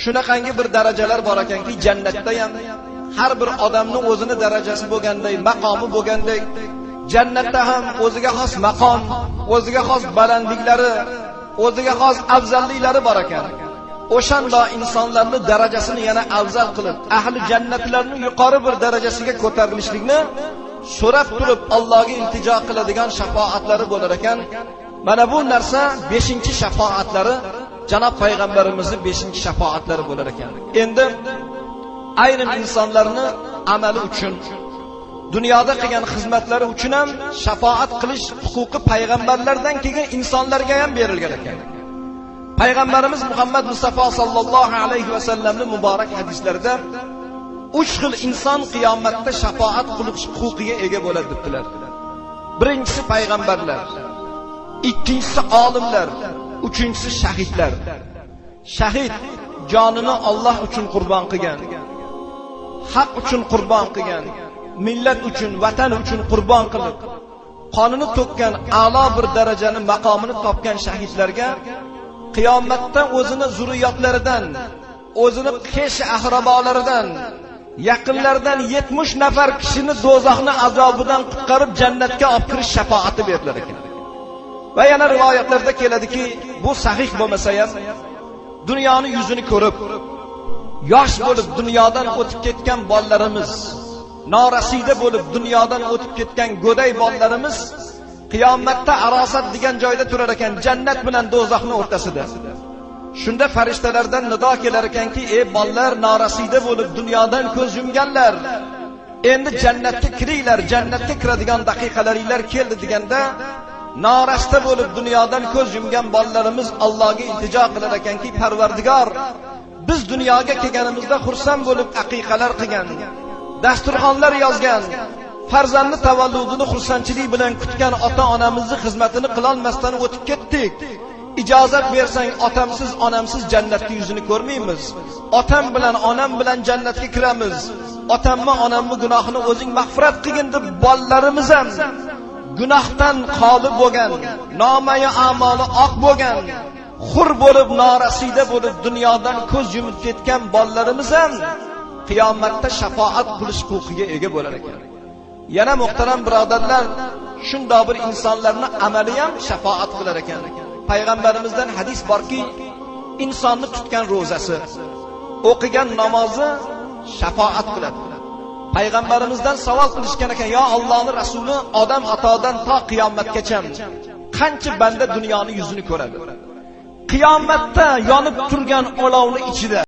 shunaqangi bir darajalar bor ekanki, jannatda ham har bir odamning o'zini darajasi bo'lganday, maqomi bo'lganday, jannatda ham o'ziga xos maqom, o'ziga xos balandliklari, o'ziga xos afzalliklari bor ekan. O'shanda insonlarning darajasini yana afzal qilib, ahli jannatlarning yuqori bir darajasiga ko'tarilishlikni so'rab turib Allohga iltijo qiladigan shafoatlari bo'lar ekan. Mana bu narsa 5-shafoatlari, janob payg'ambarimizning 5-shafoatlari bo'lar ekan. Endi ayrim insonlarni amali uchun, dunyoda qilgan xizmatlari uchun ham shafoat qilish huquqi payg'ambarlardan kelgan insonlarga ham berilgan ekan. Payg'ambarimiz Muhammad Mustafa sallallohu alayhi va sallamning muborak hadislarida 3 xil inson qiyomatda shafoat qilish huquqiga ega bo'ladi debdilar. Birinchisi payg'ambarlar, ikkinchisi olimlar, uchinchisi shahidlar. Shahid jonini Alloh uchun qurbon qilgan, haq uchun qurbon qilgan, millat uchun, vatan uchun qurbon qilib, qonini to'kkan a'lo bir darajani, maqomini topgan shahidlarga qiyomatda o'zini zurriyotlaridan, o'zini qish ahrabolaridan, yaqinlaridan 70 nafar kishini do'zaxni azobidan qutqarib jannatga olib kirish shafoati berilar ekan. Va yana rivoyatlarda keladiki, bu sahih bo'lmasa ham dunyoni yuzini ko'rib, yosh bo'lib dunyodan o'tib ketgan bolalarimiz, norasida bo'lib dunyodan o'tib ketgan go'day bolalarimiz qiyomatda arosat degan joyda turar ekan, jannat bilan do'zaxning o'rtasida. Shunda farishtalardan nido kelar ekanki, ey bolalar, norasida bo'lib dunyodan ko'z yumganlar, endi jannatga kiringlar, jannatga kiradigan daqiqalaringlar keldi deganda, norasida bo'lib dunyodan ko'z yumgan bolalarimiz Allohga iltijo qilar ekanki, Parvardigor, biz dunyoga kelganimizda xursand bo'lib aqiqalar qilgan, dasturxonlar yozgan, farzandni tavalludini xursandchilik bilan kutgan ota-onamizning xizmatini qilolmasdan o'tib ketdik. Ijozat bersang, otamsiz, onamsiz jannatga yuzini ko'rmaymiz. Otam bilan, onam bilan jannatga kiramiz. Otamni, onamni gunohini o'zing mag'firat qilgin deb bolalarimiz ham gunohdan xoli bo'lgan, nomai a'moli oq bo'lgan, xur bo'lib, norasida bo'lib dunyodan ko'z yumib ketgan bolalarimiz ham qiyomatda shafoat qilish huquqiga ega bo'lar ekan. Yana muhtaram birodarlar, shunday bir insonlarning amali ham shafoat qilar ekan. Payg'ambarimizdan hadis borki, insonni tutgan ro'zasi, o'qigan namozi shafoat qiladi. Payg'ambarimizdan savol qilishgan ekan, yo Allohning rasuli, odam atodan to qiyomatgacha qancha banda dunyoni yuzini ko'radi? Qiyomatda yonib turgan olovning ichida